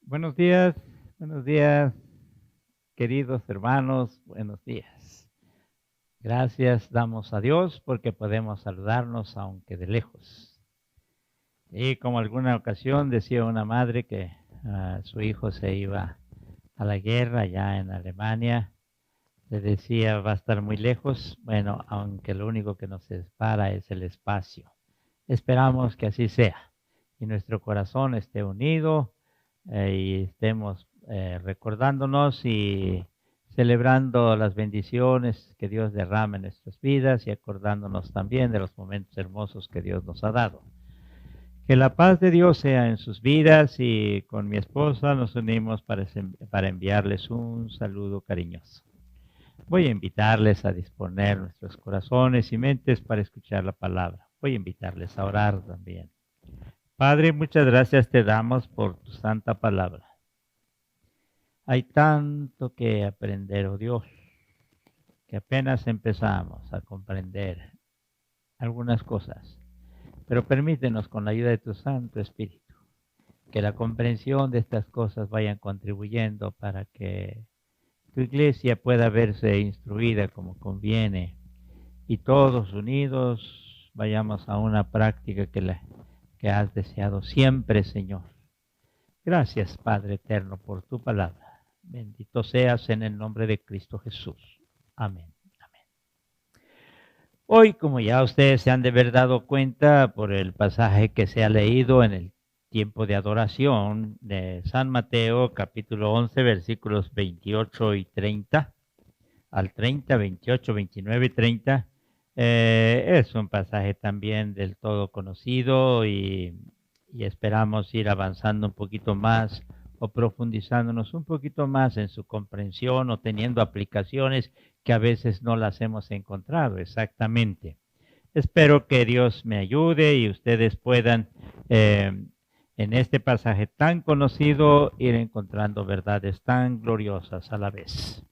Buenos días, queridos hermanos, buenos días. Gracias damos a Dios porque podemos saludarnos aunque de lejos. Y como alguna ocasión decía una madre que su hijo se iba a la guerra allá en Alemania, le decía va a estar muy lejos, bueno, aunque lo único que nos separa es el espacio. Esperamos que así sea y nuestro corazón esté unido y estemos recordándonos y celebrando las bendiciones que Dios derrama en nuestras vidas y acordándonos también de los momentos hermosos que Dios nos ha dado. Que la paz de Dios sea en sus vidas y con mi esposa nos unimos para enviarles un saludo cariñoso. Voy a invitarles a disponer nuestros corazones y mentes para escuchar la palabra. Voy a invitarles a orar también. Padre, muchas gracias te damos por tu santa palabra. Hay tanto que aprender, oh Dios, que apenas empezamos a comprender algunas cosas, pero permítenos con la ayuda de tu Santo Espíritu, que la comprensión de estas cosas vayan contribuyendo para que tu iglesia pueda verse instruida como conviene y todos unidos vayamos a una práctica que has deseado siempre, Señor. Gracias, Padre eterno, por tu palabra. Bendito seas en el nombre de Cristo Jesús. Amén. Amén. Hoy, como ya ustedes se han de haber dado cuenta por el pasaje que se ha leído en el tiempo de adoración de San Mateo, capítulo 11, versículos 28 y 30, al 30, 28, 29 y 30, es un pasaje también del todo conocido y esperamos ir avanzando un poquito más o profundizándonos un poquito más en su comprensión o teniendo aplicaciones que a veces no las hemos encontrado exactamente. Espero que Dios me ayude y ustedes puedan en este pasaje tan conocido ir encontrando verdades tan gloriosas a la vez.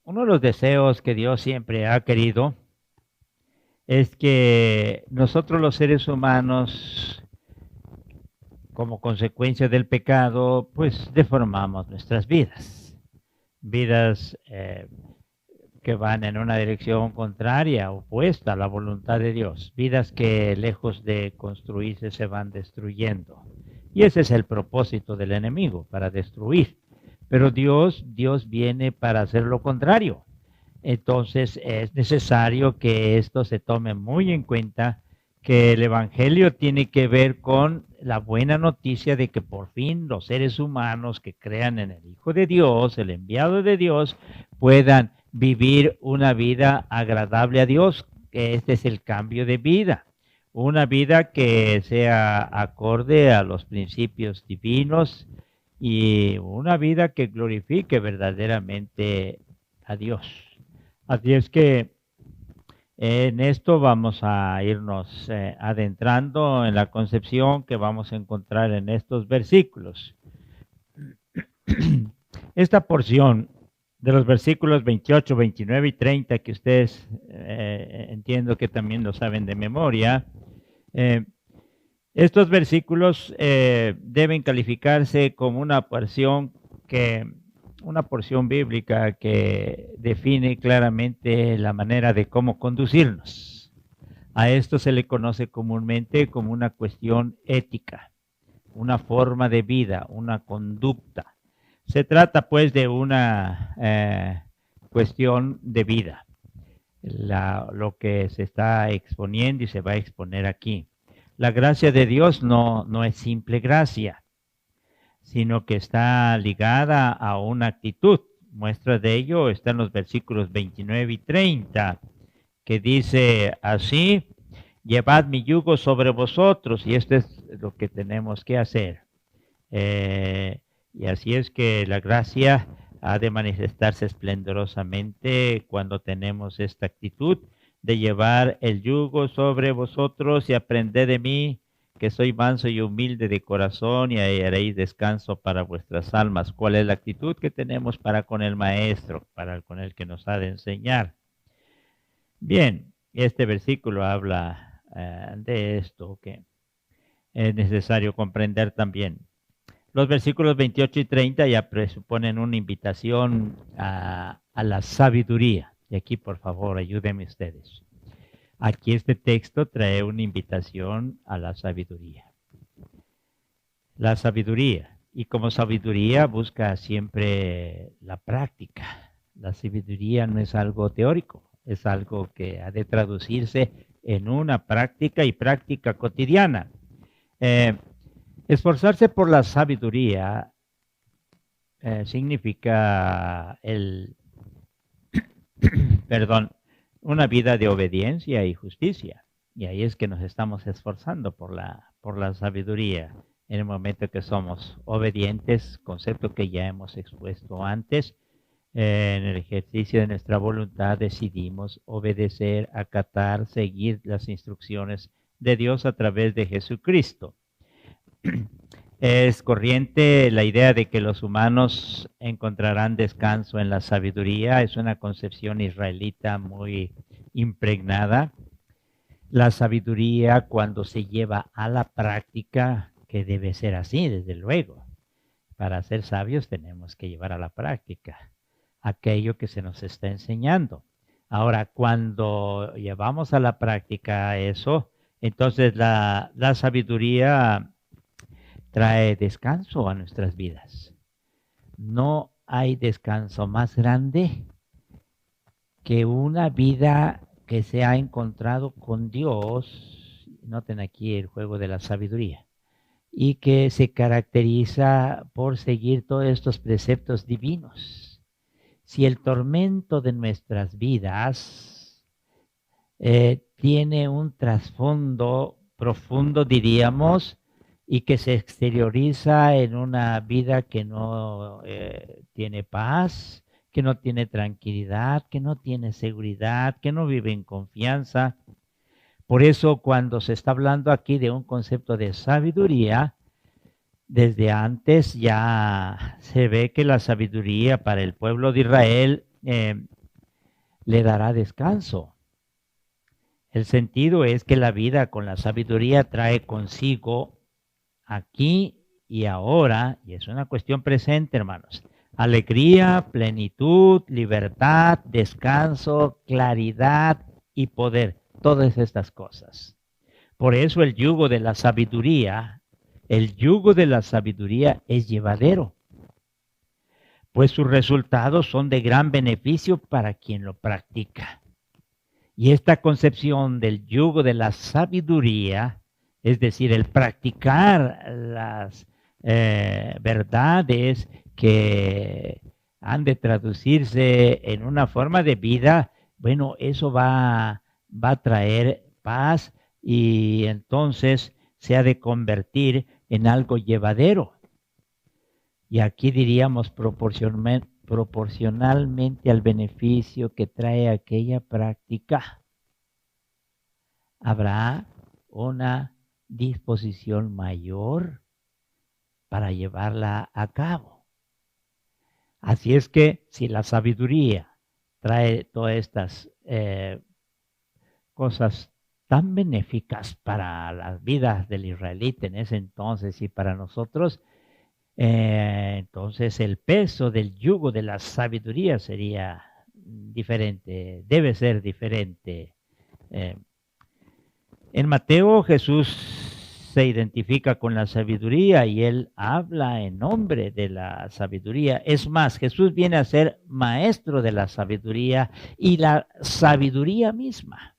Uno de los deseos que Dios siempre ha querido es que nosotros los seres humanos, como consecuencia del pecado, pues deformamos nuestras vidas. Vidas que van en una dirección contraria, opuesta a la voluntad de Dios. Vidas que lejos de construirse se van destruyendo. Y ese es el propósito del enemigo, para destruir. Pero Dios viene para hacer lo contrario. Entonces es necesario que esto se tome muy en cuenta, que el Evangelio tiene que ver con la buena noticia de que por fin los seres humanos que crean en el Hijo de Dios, el enviado de Dios, puedan vivir una vida agradable a Dios, que este es el cambio de vida. Una vida que sea acorde a los principios divinos y una vida que glorifique verdaderamente a Dios. Así es que en esto vamos a irnos adentrando en la concepción que vamos a encontrar en estos versículos. Esta porción de los versículos 28, 29 y 30 que ustedes entiendo que también lo saben de memoria, estos versículos deben calificarse como una porción bíblica que define claramente la manera de cómo conducirnos. A esto se le conoce comúnmente como una cuestión ética, una forma de vida, una conducta. Se trata pues de una cuestión de vida, lo que se está exponiendo y se va a exponer aquí. La gracia de Dios no es simple gracia, sino que está ligada a una actitud. Muestra de ello está en los versículos 29 y 30, que dice así: llevad mi yugo sobre vosotros, y esto es lo que tenemos que hacer. Y así es que la gracia ha de manifestarse esplendorosamente cuando tenemos esta actitud de llevar el yugo sobre vosotros y aprender de mí, que soy manso y humilde de corazón, y hallaréis descanso para vuestras almas. ¿Cuál es la actitud que tenemos para con el Maestro, para con el que nos ha de enseñar? Bien, este versículo habla de esto que es necesario comprender también. Los versículos 28 y 30 ya presuponen una invitación a la sabiduría. Y aquí, por favor, ayúdenme ustedes. Aquí este texto trae una invitación a la sabiduría. La sabiduría. Y como sabiduría busca siempre la práctica. La sabiduría no es algo teórico, es algo que ha de traducirse en una práctica y práctica cotidiana. Esforzarse por la sabiduría significa perdón, una vida de obediencia y justicia. Y ahí es que nos estamos esforzando por la sabiduría. En el momento que somos obedientes, concepto que ya hemos expuesto antes, en el ejercicio de nuestra voluntad decidimos obedecer, acatar, seguir las instrucciones de Dios a través de Jesucristo. Es corriente la idea de que los humanos encontrarán descanso en la sabiduría. Es una concepción israelita muy impregnada. La sabiduría, cuando se lleva a la práctica, que debe ser así, desde luego. Para ser sabios tenemos que llevar a la práctica aquello que se nos está enseñando. Ahora, cuando llevamos a la práctica eso, entonces la sabiduría trae descanso a nuestras vidas. No hay descanso más grande que una vida que se ha encontrado con Dios. Noten aquí el juego de la sabiduría. Y que se caracteriza por seguir todos estos preceptos divinos. Si el tormento de nuestras vidas tiene un trasfondo profundo, diríamos, y que se exterioriza en una vida que no tiene paz, que no tiene tranquilidad, que no tiene seguridad, que no vive en confianza. Por eso cuando se está hablando aquí de un concepto de sabiduría, desde antes ya se ve que la sabiduría para el pueblo de Israel le dará descanso. El sentido es que la vida con la sabiduría trae consigo aquí y ahora, y es una cuestión presente, hermanos, alegría, plenitud, libertad, descanso, claridad y poder, todas estas cosas. Por eso el yugo de la sabiduría es llevadero, pues sus resultados son de gran beneficio para quien lo practica. Y esta concepción del yugo de la sabiduría, es decir, el practicar las verdades que han de traducirse en una forma de vida, bueno, eso va a traer paz y entonces se ha de convertir en algo llevadero. Y aquí diríamos proporcionalmente al beneficio que trae aquella práctica, habrá una disposición mayor para llevarla a cabo. Así es que si la sabiduría trae todas estas cosas tan benéficas para las vidas del israelita en ese entonces y para nosotros, entonces el peso del yugo de la sabiduría sería diferente, debe ser diferente. En Mateo Jesús se identifica con la sabiduría y él habla en nombre de la sabiduría. Es más, Jesús viene a ser maestro de la sabiduría y la sabiduría misma.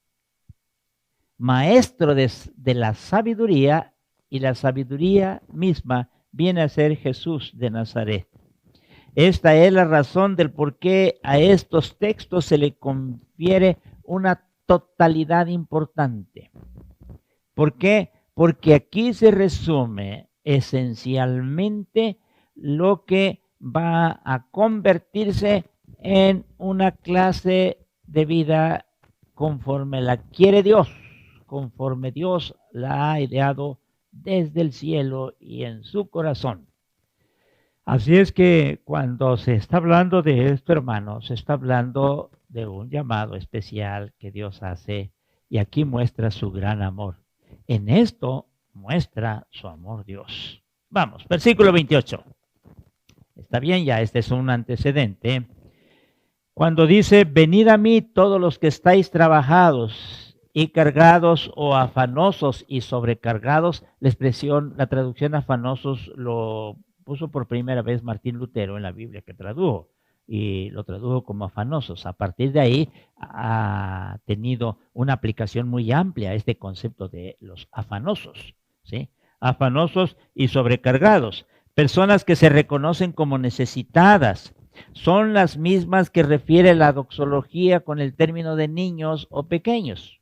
Maestro de la sabiduría y la sabiduría misma viene a ser Jesús de Nazaret. Esta es la razón del por qué a estos textos se le confiere una totalidad importante. ¿Por qué? Porque aquí se resume esencialmente lo que va a convertirse en una clase de vida conforme la quiere Dios, conforme Dios la ha ideado desde el cielo y en su corazón. Así es que cuando se está hablando de esto, hermanos, se está hablando de un llamado especial que Dios hace y aquí muestra su gran amor. En esto muestra su amor Dios. Vamos, versículo 28. Está bien, ya este es un antecedente. Cuando dice, venid a mí todos los que estáis trabajados y cargados o afanosos y sobrecargados, la traducción afanosos lo puso por primera vez Martín Lutero en la Biblia que tradujo, y lo tradujo como afanosos. A partir de ahí ha tenido una aplicación muy amplia este concepto de los afanosos, ¿sí? Afanosos y sobrecargados, personas que se reconocen como necesitadas. Son las mismas que refiere la doxología con el término de niños o pequeños.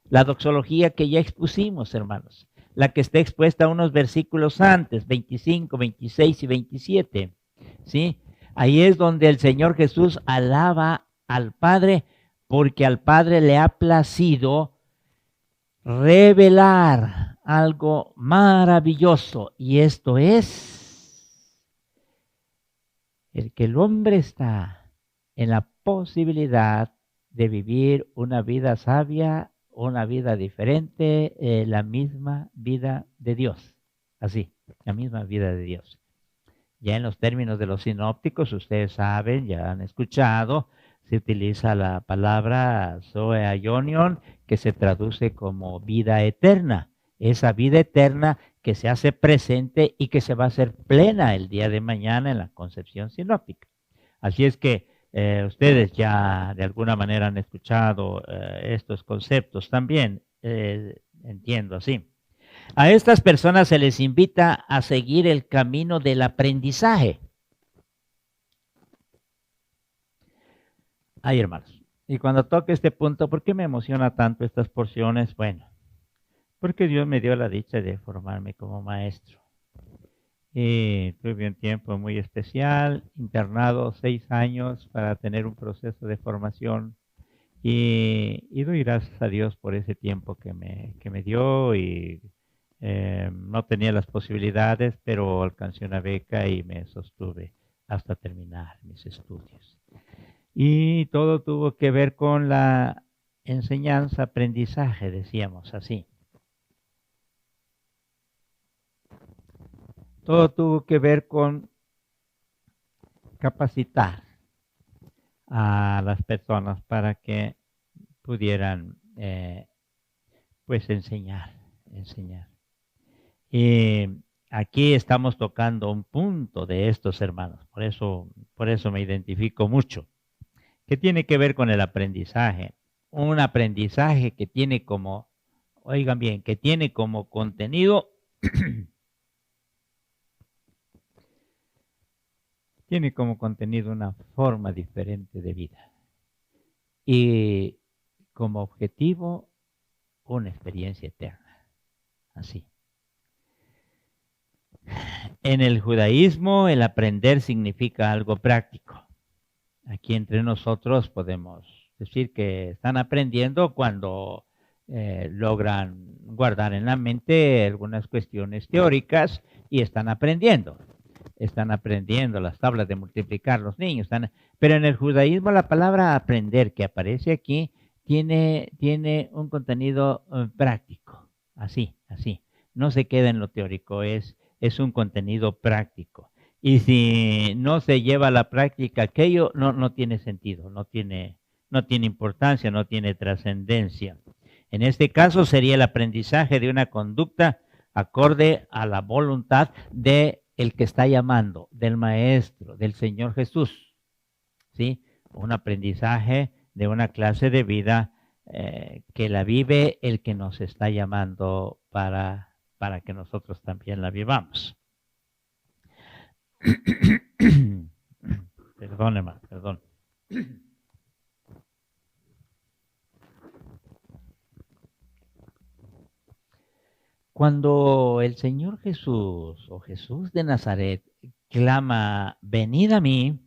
La doxología que ya expusimos, hermanos, la que está expuesta unos versículos antes, 25, 26 y 27, ¿sí? Ahí es donde el Señor Jesús alaba al Padre, porque al Padre le ha placido revelar algo maravilloso, y esto es el que el hombre está en la posibilidad de vivir una vida sabia, una vida diferente, la misma vida de Dios. Así, la misma vida de Dios. Ya en los términos de los sinópticos, ustedes saben, ya han escuchado, se utiliza la palabra zoe aionion, que se traduce como vida eterna. Esa vida eterna que se hace presente y que se va a hacer plena el día de mañana en la concepción sinóptica. Así es que ustedes ya de alguna manera han escuchado estos conceptos también, entiendo así. A estas personas se les invita a seguir el camino del aprendizaje. Ay, hermanos, y cuando toque este punto, ¿por qué me emociona tanto estas porciones? Bueno, porque Dios me dio la dicha de formarme como maestro. Y tuve un tiempo muy especial, internado 6 años para tener un proceso de formación. Y doy gracias a Dios por ese tiempo que me dio, y no tenía las posibilidades, pero alcancé una beca y me sostuve hasta terminar mis estudios. Y todo tuvo que ver con la enseñanza, aprendizaje, decíamos así. Todo tuvo que ver con capacitar a las personas para que pudieran pues enseñar. Y aquí estamos tocando un punto de estos, hermanos, por eso me identifico mucho. ¿Qué tiene que ver con el aprendizaje? Un aprendizaje que tiene como, oigan bien, que tiene como contenido tiene como contenido una forma diferente de vida y como objetivo una experiencia eterna. Así. En el judaísmo el aprender significa algo práctico. Aquí entre nosotros podemos decir que están aprendiendo cuando logran guardar en la mente algunas cuestiones teóricas y están aprendiendo. Están aprendiendo las tablas de multiplicar los niños. Pero en el judaísmo la palabra aprender que aparece aquí tiene un contenido práctico. Así. No se queda en lo teórico, es un contenido práctico. Y si no se lleva a la práctica aquello, no tiene sentido, no tiene importancia, no tiene trascendencia. En este caso sería el aprendizaje de una conducta acorde a la voluntad de el que está llamando, del Maestro, del Señor Jesús. ¿Sí? Un aprendizaje de una clase de vida que la vive el que nos está llamando para que nosotros también la vivamos. Perdón, hermano, perdón. Cuando el Señor Jesús o Jesús de Nazaret clama, venid a mí,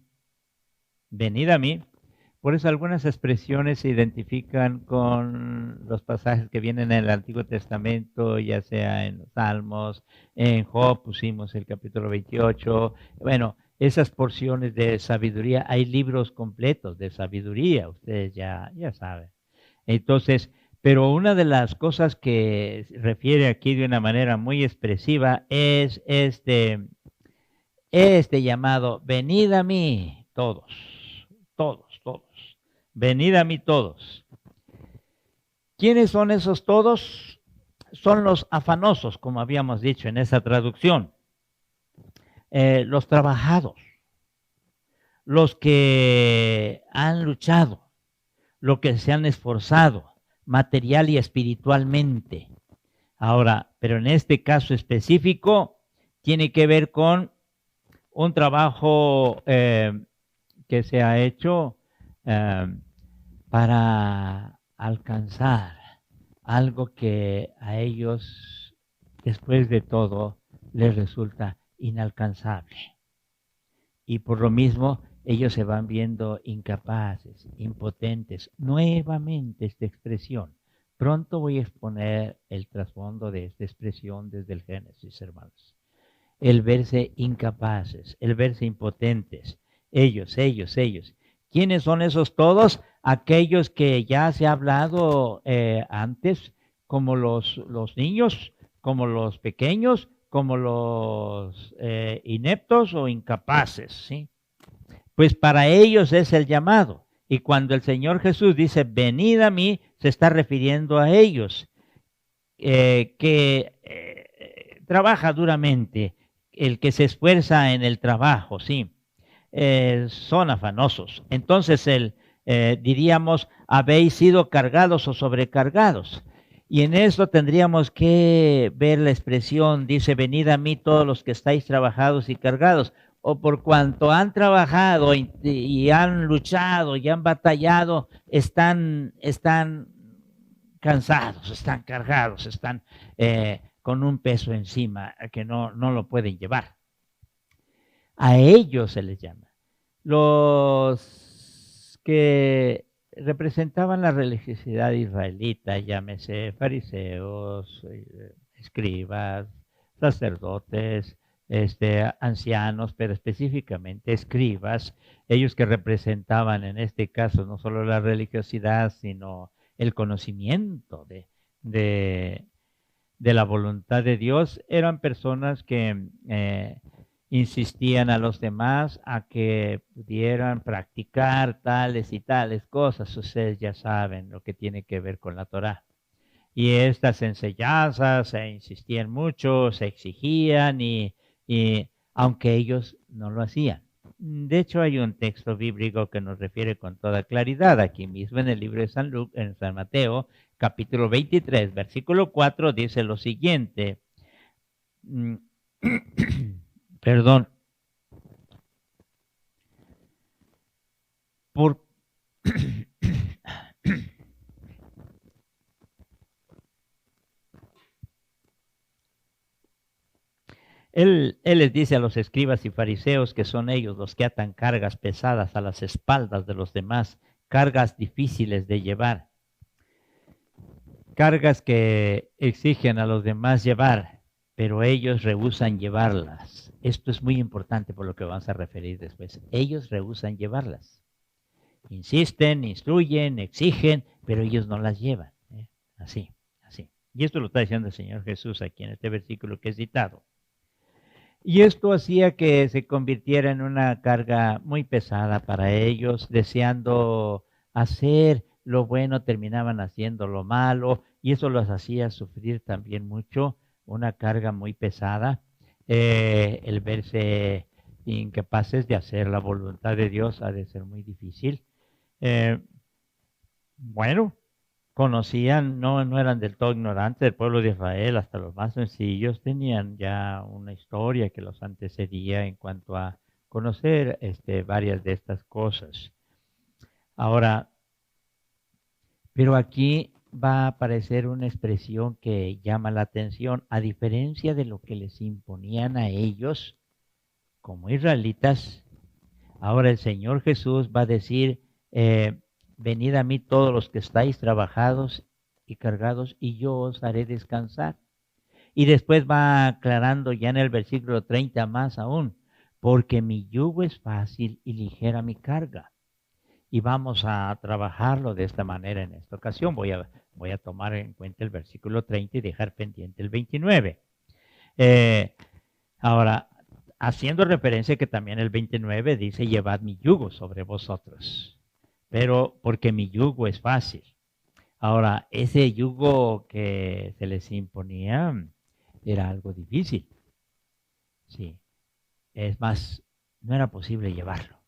por eso algunas expresiones se identifican con los pasajes que vienen en el Antiguo Testamento, ya sea en los Salmos, en Job pusimos el capítulo 28, bueno, esas porciones de sabiduría, hay libros completos de sabiduría, ustedes ya saben. Entonces, Pero una de las cosas que refiere aquí de una manera muy expresiva es este llamado, venid a mí todos, todos, todos, venid a mí todos. ¿Quiénes son esos todos? Son los afanosos, como habíamos dicho en esa traducción, los trabajados, los que han luchado, los que se han esforzado material y espiritualmente. Ahora, pero en este caso específico, tiene que ver con un trabajo que se ha hecho para alcanzar algo que a ellos, después de todo, les resulta inalcanzable. Y por lo mismo, ellos se van viendo incapaces, impotentes. Nuevamente esta expresión. Pronto voy a exponer el trasfondo de esta expresión desde el Génesis, hermanos. El verse incapaces, el verse impotentes. Ellos. ¿Quiénes son esos todos? Aquellos que ya se ha hablado antes, como los niños, como los pequeños, como los ineptos o incapaces, ¿sí? Pues para ellos es el llamado. Y cuando el Señor Jesús dice, venid a mí, se está refiriendo a ellos, que trabaja duramente, el que se esfuerza en el trabajo, sí, son afanosos. Entonces, diríamos, habéis sido cargados o sobrecargados. Y en eso tendríamos que ver la expresión, dice, venid a mí todos los que estáis trabajados y cargados, o por cuanto han trabajado y han luchado y han batallado, están cansados, están cargados, están con un peso encima que no lo pueden llevar. A ellos se les llama. Los que representaban la religiosidad israelita, llámese fariseos, escribas, sacerdotes, ancianos, pero específicamente escribas, ellos que representaban en este caso no solo la religiosidad, sino el conocimiento de la voluntad de Dios, eran personas que insistían a los demás a que pudieran practicar tales y tales cosas. Ustedes ya saben lo que tiene que ver con la Torá. Y estas enseñanzas se insistían mucho, se exigían y aunque ellos no lo hacían. De hecho, hay un texto bíblico que nos refiere con toda claridad aquí mismo en el libro de en San Mateo, capítulo 23, versículo 4, dice lo siguiente. Perdón. Él les dice a los escribas y fariseos que son ellos los que atan cargas pesadas a las espaldas de los demás, cargas difíciles de llevar, cargas que exigen a los demás llevar, pero ellos rehúsan llevarlas. Esto es muy importante por lo que vamos a referir después. Ellos rehúsan llevarlas. Insisten, instruyen, exigen, pero ellos no las llevan. Así. Y esto lo está diciendo el Señor Jesús aquí en este versículo que es citado. Y esto hacía que se convirtiera en una carga muy pesada para ellos, deseando hacer lo bueno, terminaban haciendo lo malo, y eso los hacía sufrir también mucho, una carga muy pesada, el verse incapaces de hacer la voluntad de Dios ha de ser muy difícil. Bueno, conocían, no eran del todo ignorantes del pueblo de Israel, hasta los más sencillos tenían ya una historia que los antecedía en cuanto a conocer varias de estas cosas. Ahora, pero aquí va a aparecer una expresión que llama la atención, a diferencia de lo que les imponían a ellos como israelitas. Ahora el Señor Jesús va a decir, venid a mí todos los que estáis trabajados y cargados, y yo os haré descansar. Y después va aclarando ya en el versículo 30 más aún, porque mi yugo es fácil y ligera mi carga. Y vamos a trabajarlo de esta manera en esta ocasión. Voy a Voy a tomar en cuenta el versículo 30 y dejar pendiente el 29. Ahora, haciendo referencia que también el 29 dice, llevad mi yugo sobre vosotros, pero porque mi yugo es fácil. Ahora, ese yugo que se les imponía era algo difícil. Sí, es más, no era posible llevarlo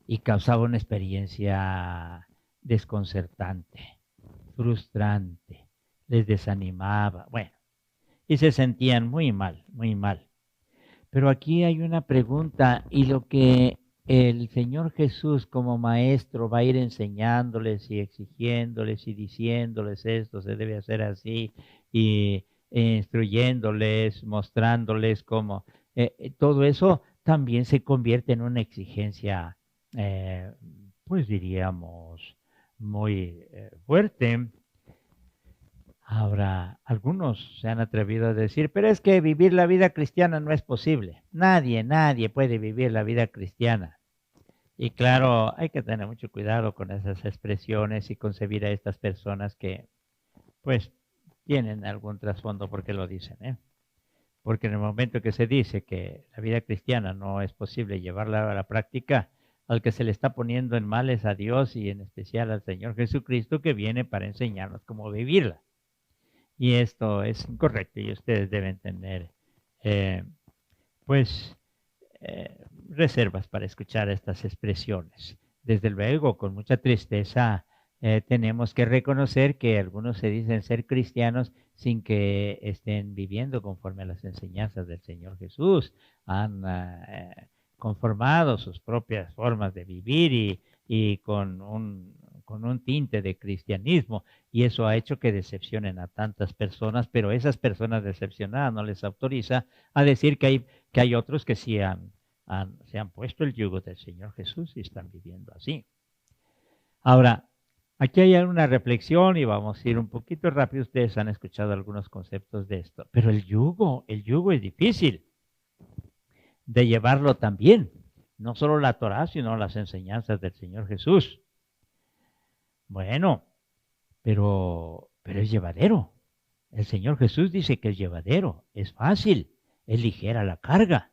y causaba una experiencia desconcertante, frustrante, les desanimaba, bueno, y se sentían muy mal, muy mal. Pero aquí hay una pregunta y lo que el Señor Jesús como maestro va a ir enseñándoles y exigiéndoles y diciéndoles esto se debe hacer así y instruyéndoles, mostrándoles cómo todo eso también se convierte en una exigencia, eh, pues diríamos, muy fuerte. Ahora, algunos se han atrevido a decir, pero es que vivir la vida cristiana no es posible. Nadie puede vivir la vida cristiana. Y claro, hay que tener mucho cuidado con esas expresiones y concebir a estas personas que, pues, tienen algún trasfondo porque lo dicen, ¿eh? Porque en el momento que se dice que la vida cristiana no es posible llevarla a la práctica, al que se le está poniendo en mal es a Dios y en especial al Señor Jesucristo que viene para enseñarnos cómo vivirla. Y esto es incorrecto y ustedes deben tener, eh, pues, reservas para escuchar estas expresiones. Desde luego, con mucha tristeza, tenemos que reconocer que algunos se dicen ser cristianos sin que estén viviendo conforme a las enseñanzas del Señor Jesús. Han conformado sus propias formas de vivir y con un tinte de cristianismo, y eso ha hecho que decepcionen a tantas personas, pero esas personas decepcionadas no les autoriza a decir que hay otros que sí se han puesto el yugo del Señor Jesús y están viviendo así. Ahora, aquí hay una reflexión y vamos a ir un poquito rápido. Ustedes han escuchado algunos conceptos de esto, pero el yugo es difícil de llevarlo también. No solo la Torá, sino las enseñanzas del Señor Jesús. Bueno, pero es llevadero. El Señor Jesús dice que es llevadero, es fácil, es ligera la carga.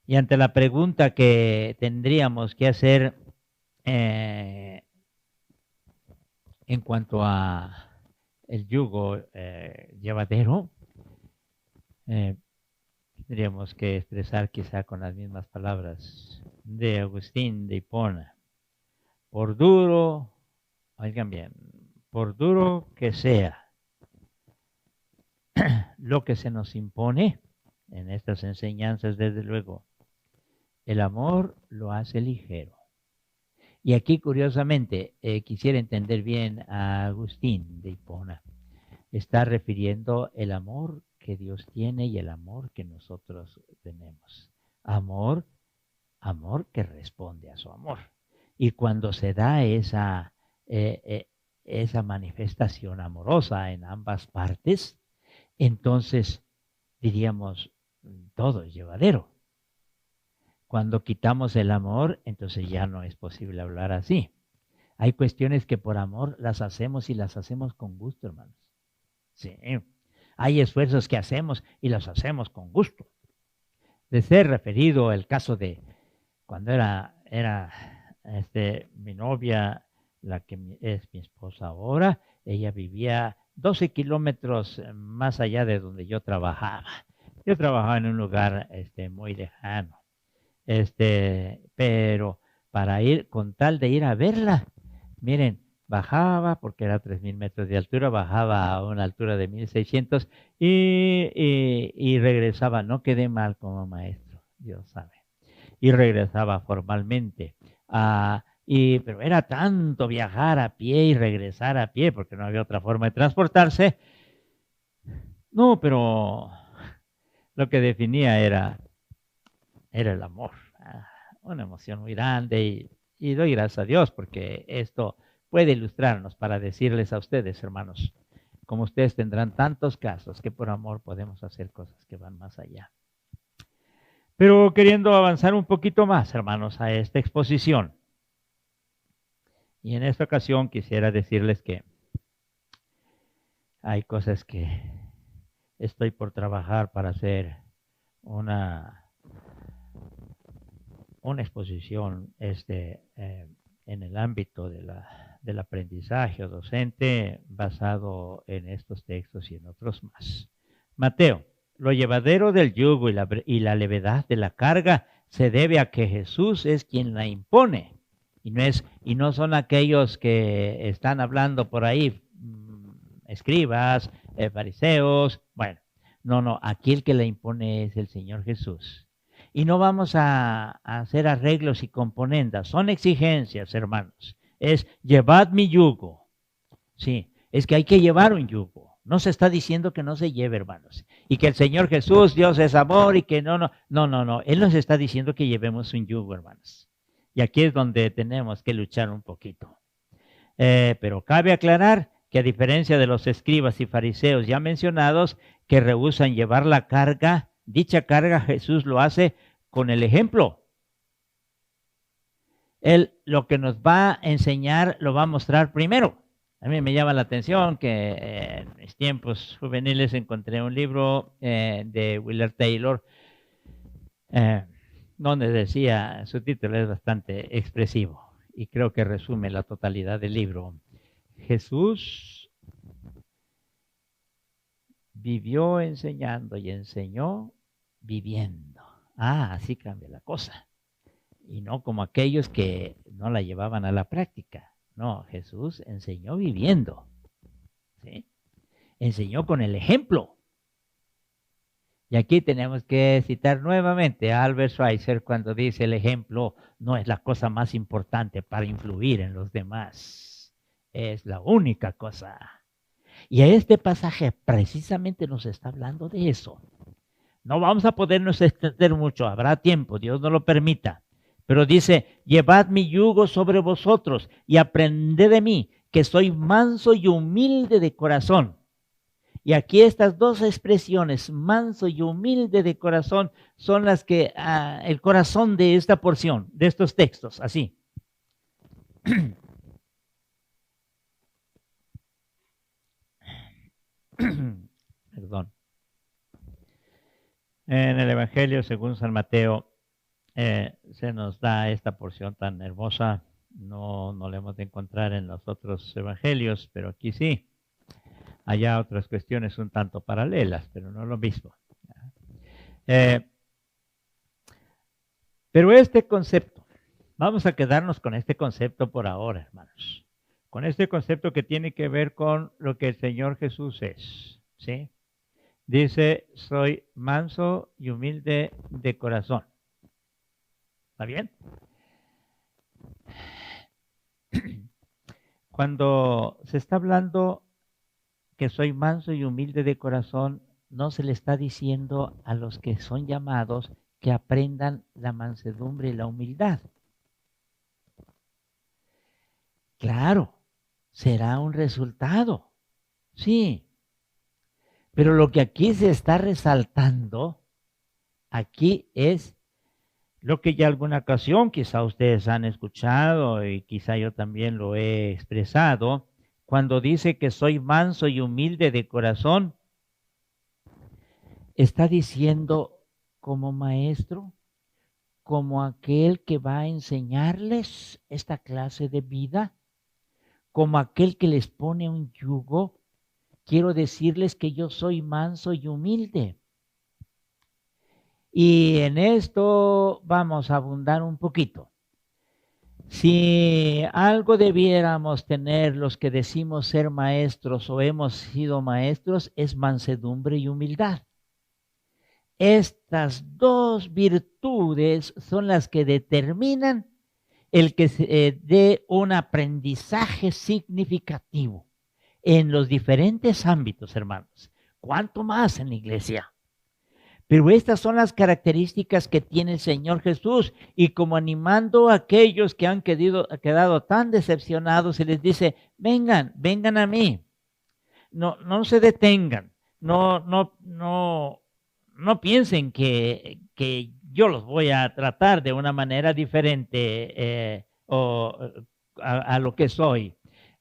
Y ante la pregunta que tendríamos que hacer en cuanto a el yugo llevadero, tendríamos que expresar quizá con las mismas palabras de Agustín de Hipona. Por duro, oigan bien, por duro que sea lo que se nos impone en estas enseñanzas, desde luego, el amor lo hace ligero. Y aquí, curiosamente, quisiera entender bien a Agustín de Hipona. Está refiriendo el amor que Dios tiene y el amor que nosotros tenemos. Amor que responde a su amor. Y cuando se da esa manifestación amorosa en ambas partes, entonces diríamos, todo es llevadero. Cuando quitamos el amor, entonces ya no es posible hablar así. Hay cuestiones que por amor las hacemos y las hacemos con gusto, hermanos. Sí. Hay esfuerzos que hacemos y los hacemos con gusto. De ser referido el caso de cuando era mi novia, la que es mi esposa ahora, ella vivía 12 kilómetros más allá de donde yo trabajaba. Yo trabajaba en un lugar muy lejano. Pero para ir, con tal de ir a verla, miren, bajaba, porque era 3,000 metros de altura, bajaba a una altura de 1,600 y regresaba. No quedé mal como maestro, Dios sabe. Y regresaba formalmente. Pero era tanto viajar a pie y regresar a pie, porque no había otra forma de transportarse. No, pero lo que definía era el amor. Una emoción muy grande y doy gracias a Dios porque esto puede ilustrarnos para decirles a ustedes, hermanos, como ustedes tendrán tantos casos que por amor podemos hacer cosas que van más allá. Pero queriendo avanzar un poquito más, hermanos, a esta exposición, Y en esta ocasión quisiera decirles que hay cosas que estoy por trabajar para hacer una exposición en el ámbito del aprendizaje o docente basado en estos textos y en otros más. Mateo, lo llevadero del yugo y la levedad de la carga se debe a que Jesús es quien la impone y no son aquellos que están hablando por ahí, escribas, fariseos. Bueno, no, aquí el que la impone es el Señor Jesús. Y no vamos a hacer arreglos y componendas, son exigencias, hermanos. Es llevad mi yugo. Sí, es que hay que llevar un yugo. No se está diciendo que no se lleve, hermanos. Y que el Señor Jesús, Dios es amor y que no. Él nos está diciendo que llevemos un yugo, hermanos. Y aquí es donde tenemos que luchar un poquito. Pero cabe aclarar que a diferencia de los escribas y fariseos ya mencionados, que rehúsan llevar la carga, dicha carga Jesús lo hace con el ejemplo. Él lo que nos va a enseñar lo va a mostrar primero. A mí me llama la atención que en mis tiempos juveniles encontré un libro de Willard Taylor donde decía, su título es bastante expresivo y creo que resume la totalidad del libro. Jesús vivió enseñando y enseñó viviendo. Así cambia la cosa. Y no como aquellos que no la llevaban a la práctica. No, Jesús enseñó viviendo. ¿Sí? Enseñó con el ejemplo. Y aquí tenemos que citar nuevamente a Albert Schweitzer cuando dice el ejemplo no es la cosa más importante para influir en los demás. Es la única cosa. Y este pasaje precisamente nos está hablando de eso. No vamos a podernos extender mucho, habrá tiempo, Dios no lo permita. Pero dice, llevad mi yugo sobre vosotros y aprended de mí, que soy manso y humilde de corazón. Y aquí estas dos expresiones, manso y humilde de corazón, son las que, el corazón de esta porción, de estos textos, así. Perdón. En el Evangelio según San Mateo se nos da esta porción tan hermosa. No la hemos de encontrar en los otros evangelios, pero aquí sí. Allá otras cuestiones un tanto paralelas, pero no lo mismo. Pero este concepto, vamos a quedarnos con este concepto por ahora, hermanos. Con este concepto que tiene que ver con lo que el Señor Jesús es, ¿sí? Dice, soy manso y humilde de corazón. ¿Está bien? Cuando se está hablando que soy manso y humilde de corazón, no se le está diciendo a los que son llamados que aprendan la mansedumbre y la humildad. Claro, será un resultado, sí. Pero lo que aquí se está resaltando, aquí es lo que ya alguna ocasión quizá ustedes han escuchado y quizá yo también lo he expresado, cuando dice que soy manso y humilde de corazón, está diciendo como maestro, como aquel que va a enseñarles esta clase de vida, como aquel que les pone un yugo. Quiero decirles que yo soy manso y humilde. Y en esto vamos a abundar un poquito. Si algo debiéramos tener los que decimos ser maestros o hemos sido maestros, es mansedumbre y humildad. Estas dos virtudes son las que determinan el que se dé un aprendizaje significativo en los diferentes ámbitos, hermanos. ¿Cuánto más en la iglesia? Pero estas son las características que tiene el Señor Jesús, y como animando a aquellos que han quedado tan decepcionados, se les dice, vengan a mí, no se detengan, no piensen que yo los voy a tratar de una manera diferente o a lo que soy,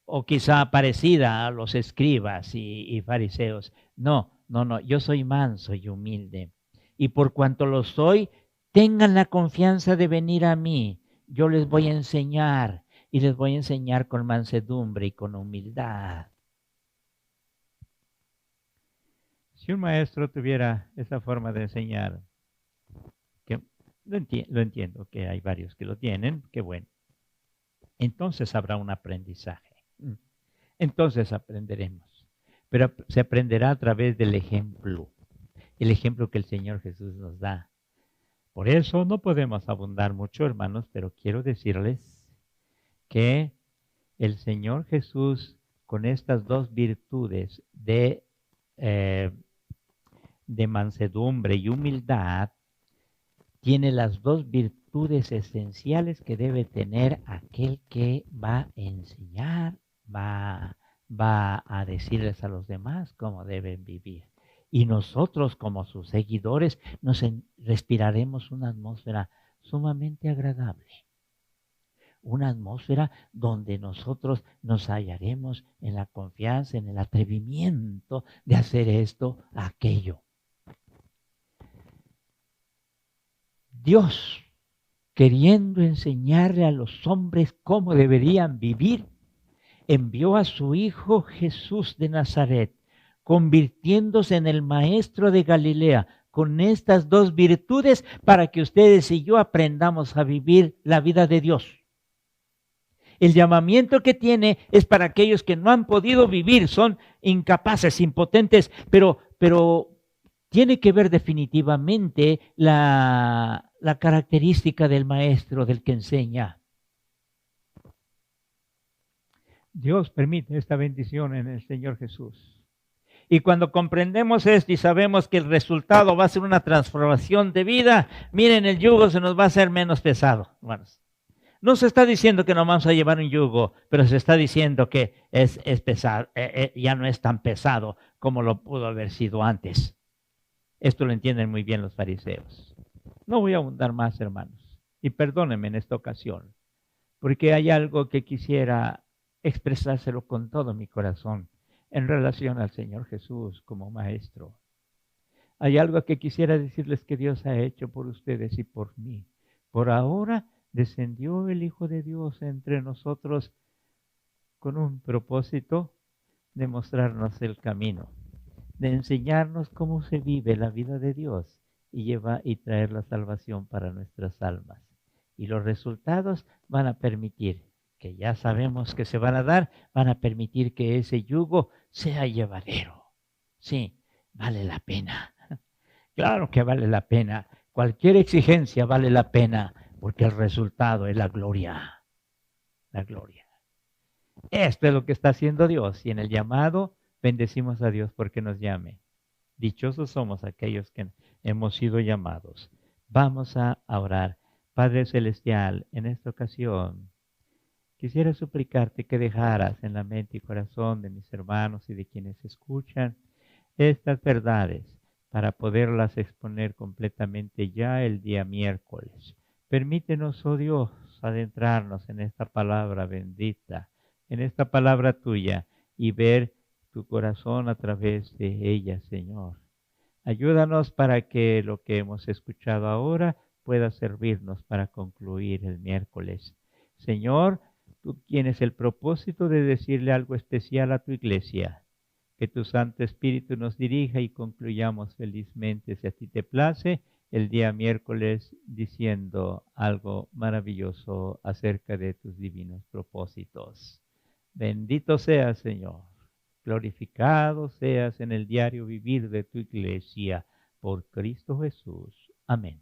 o quizá parecida a los escribas y fariseos. No, no, no, yo soy manso y humilde. Y por cuanto lo soy, tengan la confianza de venir a mí. Yo les voy a enseñar y les voy a enseñar con mansedumbre y con humildad. Si un maestro tuviera esa forma de enseñar, que lo entiendo que hay varios que lo tienen, qué bueno, entonces habrá un aprendizaje. Entonces aprenderemos, pero se aprenderá a través del ejemplo, el ejemplo que el Señor Jesús nos da. Por eso no podemos abundar mucho, hermanos, pero quiero decirles que el Señor Jesús, con estas dos virtudes de mansedumbre y humildad, tiene las dos virtudes esenciales que debe tener aquel que va a enseñar, va a decirles a los demás cómo deben vivir. Y nosotros, como sus seguidores, respiraremos una atmósfera sumamente agradable. Una atmósfera donde nosotros nos hallaremos en la confianza, en el atrevimiento de hacer esto, aquello. Dios, queriendo enseñarle a los hombres cómo deberían vivir, envió a su Hijo Jesús de Nazaret, convirtiéndose en el Maestro de Galilea, con estas dos virtudes para que ustedes y yo aprendamos a vivir la vida de Dios. El llamamiento que tiene es para aquellos que no han podido vivir, son incapaces, impotentes, pero tiene que ver definitivamente la característica del maestro, del que enseña. Dios permite esta bendición en el Señor Jesús. Y cuando comprendemos esto y sabemos que el resultado va a ser una transformación de vida, miren, el yugo se nos va a hacer menos pesado, hermanos. No se está diciendo que no vamos a llevar un yugo, pero se está diciendo que es pesado, ya no es tan pesado como lo pudo haber sido antes. Esto lo entienden muy bien los fariseos. No voy a abundar más, hermanos, y perdónenme en esta ocasión, porque hay algo que quisiera expresárselo con todo mi corazón en relación al Señor Jesús como Maestro. Hay algo que quisiera decirles que Dios ha hecho por ustedes y por mí. Por ahora descendió el Hijo de Dios entre nosotros con un propósito de mostrarnos el camino, de enseñarnos cómo se vive la vida de Dios y traer la salvación para nuestras almas. Y los resultados van a permitir, que ya sabemos que se van a dar, van a permitir que ese yugo sea llevadero. Sí, vale la pena. Claro que vale la pena. Cualquier exigencia vale la pena, porque el resultado es la gloria. La gloria. Esto es lo que está haciendo Dios. Y en el llamado, bendecimos a Dios porque nos llame. Dichosos somos aquellos que hemos sido llamados. Vamos a orar. Padre Celestial, en esta ocasión, quisiera suplicarte que dejaras en la mente y corazón de mis hermanos y de quienes escuchan estas verdades para poderlas exponer completamente ya el día miércoles. Permítenos, oh Dios, adentrarnos en esta palabra bendita, en esta palabra tuya y ver tu corazón a través de ella, Señor. Ayúdanos para que lo que hemos escuchado ahora pueda servirnos para concluir el miércoles. Señor, tú tienes el propósito de decirle algo especial a tu iglesia. Que tu Santo Espíritu nos dirija y concluyamos felizmente, si a ti te place, el día miércoles diciendo algo maravilloso acerca de tus divinos propósitos. Bendito seas, Señor. Glorificado seas en el diario vivir de tu iglesia. Por Cristo Jesús. Amén.